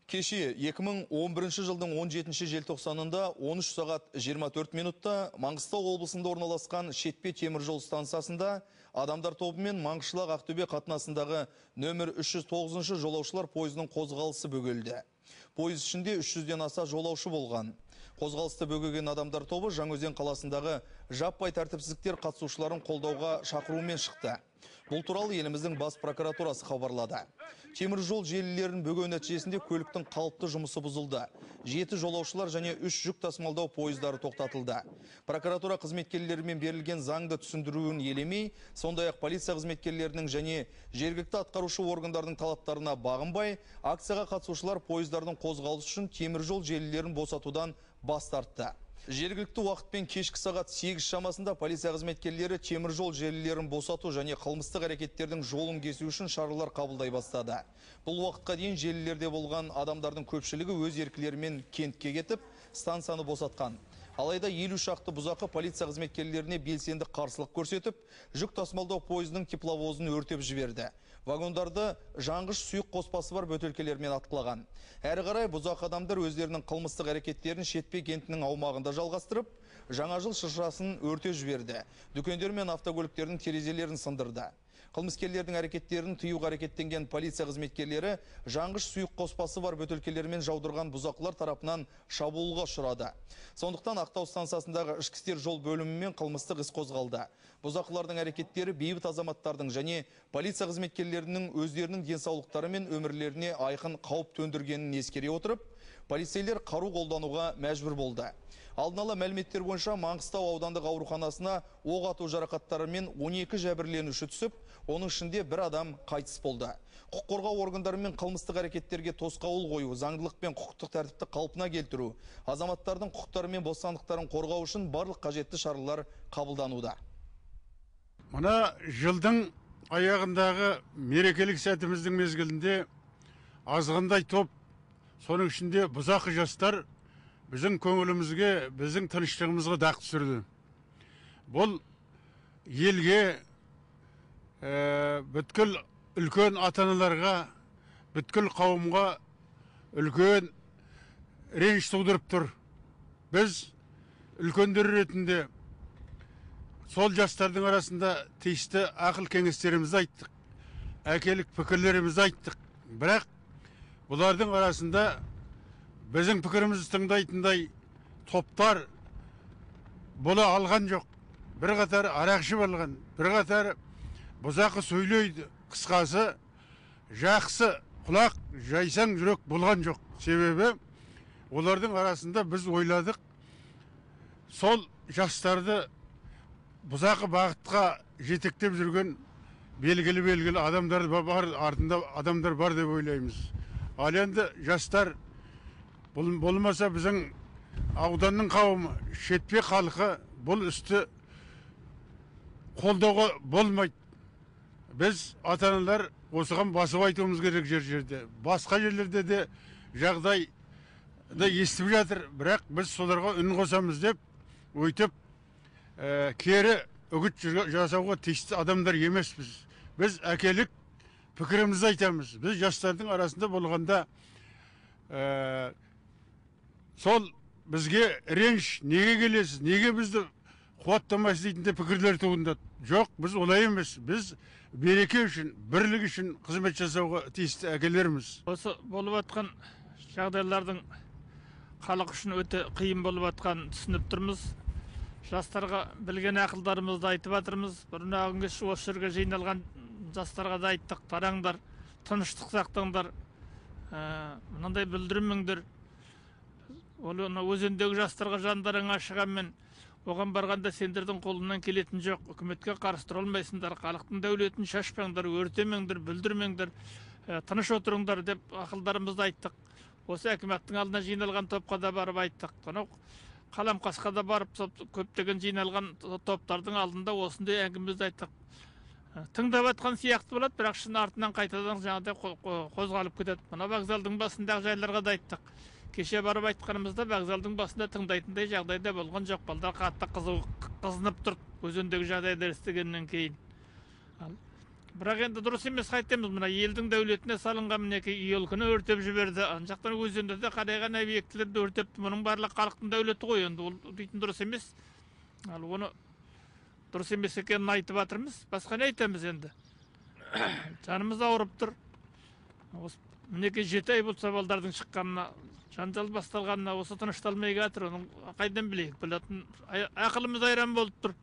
Кеше 2011 жылдың 17 желтоқсанында 13 сағат 24 минутта Маңғыстау облысында орналасқан Шетпе теміржол станциясында адамдар тобымен Маңғышлақ Ақтөбе қатынасындағы нөмір 309 жолаушылар пойызының қозғалысы бөгелді. Пойыз ішінде 300-ден аса жолаушы болған. Қозғалысты бөгеген адамдар тобы Жаңаөзен қаласындағы жаппай тәртіпсіздіктер қатысушыларын қолдауға шақырумен шықты. Бұл туралы еліміздің бас прокуратурасы хабарлады. Темір жол желілерін бөгеу нәтижесінде көліктің қалыпты жұмысы бұзылды. 7 жолаушылар және 3 жүк тасымалдау пойыздары тоқтатылды. Прокуратура қызметкерлерімен берілген заңды түсіндіруін елемей, сондай-ақ полиция қызметкерлерінің және жергілікті атқарушы органдардың талаптарына бағынбай, акцияға қатысушылар пойыздардың қозғалысы үшін темір жол желілерін босатудан бас тартты. Жергілікті уақытпен кешкі сағат 8 шамасында полиция қызметкерлері темір жол желілерін босату және қылмыстық әрекеттердің жолын кесу үшін шаралар қабылдай бастады. Бұл уақытқа дейін желілерде болған адамдардың көпшілігі өз еркілерімен кентке кетіп, станцияны босатқан. Алайда 50 шақты бұзақы полиция қызметкерлеріне белсенді қарсылық көрсетіп, жүк тасымалдау пойызының тепловозын өртеп жіберді. Вагондарды жанғыш сұйық қоспасы бар бөтелкелермен атқылаған. Әрі қарай бұзақ адамдар өздерінің қылмыстық әрекеттерін Шетпе кентінің аумағында жалғастырып, жаңа жыл шыршасын өртеп жіберді. Дүкендер мен автокөліктердің терезелерін сындырды. Қылмыскерлердің әрекеттерін тыюға әрекеттенген полиция қызметкерлері жанғыш сұйық қоспасы бар бөтелкелермен жаудырған бұзақылар тарапынан шабуылға ұшырады. Сондықтан Ақтау станциясындағы ішкі істер жол бөлімімен қылмыстық іс қозғалды. Бұзақылардың әрекеттері бейбіт азаматтардың және полиция қызметкерлерінің өздерінің денсаулықтары мен өмірлеріне айқын қауіп төндіргенін ескере отырып, полицейлер қару қолдануға мәжбүр болды. Алдын ала мәліметтер бойынша Маңғыстау аудандық ауруханасына оқ ату жарақаттарымен 12 жәбірленуші түсіп, оның ішінде бір адам қайтыс болды. Құқық қорғау органдарымен қылмыстық әрекеттерге тосқауыл қою, заңдылық пен құқықтық тәртіпті қалпына келтіру, азаматтардың құқықтары мен бостандықтарын қорғау үшін барлық қажетті шаралар қабылдануда. Мына жылдың аяғындағы мерекелік сәтіміздің мезгілінде азғындай топ, соның ішінде бұзақы жастар біздің көңілімізге, біздің тыныштығымызға дақ түсірді. Бұл елге, бүткіл үлкен ата-аналарға, бүткіл қауымға үлкен реніш тудырып тұр. Біз үлкендер ретінде сол жастардың арасында тиісті ақыл кеңестерімізді айттық, әкелік пікірлерімізді айттық. Бірақ бұлардың арасында біздің пікірімізді тыңдайтындай топтар бола алған жоқ. Бір қатар арақшы болған, бір қатар бұзақы сөйлейді. Қысқасы, жақсы құлақ, жайсаң жүрек болған жоқ. Себебі олардың арасында біз ойладық, сол жастарды бұзақы бағытқа жетектеп жүрген белгілі адамдар бар, артында адамдар бар деп ойлаймыз. Ал енді жастар болмаса біздің ауданның қауымы, Шетпе халқы бұл істі қолдауға болмайды. Біз ата-аналар осыған басып айтуымыз керек жерде. Басқа жерлерде де жағдайды естіп жатыр, бірақ біз соларға үн қосамыз деп, өйтіп кері үгіт жасауға тиісті адамдар емеспіз. Біз әкелік пікірімізді айтамыз. Біз жастардың арасында болғанда сол бізге реніш, неге келесіз, неге бізді қуаттамайсыз дейтінде пікірлер туындады. Жоқ, біз олай емес. Біз береке үшін, бірлік үшін қызмет жасауға тиісті әкелерміз. Осы болып атқан жағдайлардың халық үшін өте қиын болып атқан түсініп тұрмыз. Жастарға білген ақылдарымызды айтып жатырмыз. Бұрын күнге осы жерге жиналған жастарға да айттық, тараңдар, тыныштық сақтаңдар, мынандай бүлдірмеңдер. Оны өзендегі жастарға жандарың ашығанмен, оған барғанда сендердің қолынан келетін жоқ, үкіметке қарсы тұра алмайсыңдар, халықтың дәулетін шашпаңдар, өртемеңдер, бүлдірмеңдер, тыныш отырыңдар деп ақылдарымызды айттық. Осы әкіметтің алдына жиналған топқа да барып айттық. Қаламқасқа да барып көптеген жиналған топтардың алдында осындай әңгімемізді айттық. Тыңдап атқан сияқты болады, бірақ шын артынан қайтадан жаңағыдай қозғалып кетеді. Мына вокзалдың басындағы жайларға да айттық. Кеше барып айтқанымызда вокзалдың басында тыңдайтындай жағдайда болған жоқ. Балдар қатты қызынып тұрды өзендегі жағдайды естігеннен кейін. Бірақ енді дұрыс емес қайтеміз, мына елдің дәулетіне салынған мінекей үй өлкені өртеп жіберді. Ана жақтан өзендерде қарайған объектілерді өртепті. Мұның барлығы халықтың дәулеті ғой, енді ол дейтін дұрыс емес. Ал оны дұрыс емес екенін айтып жатырмыз. Басқа не айтамыз енді? Жанымыз ауырып тұр. Мінекей 7 ай болса балдардың шыққанына, жанжал басталғанына осы тынышталмай жатыр. Оның қайдан білейік? Білетін ақылымыз айран болып тұр.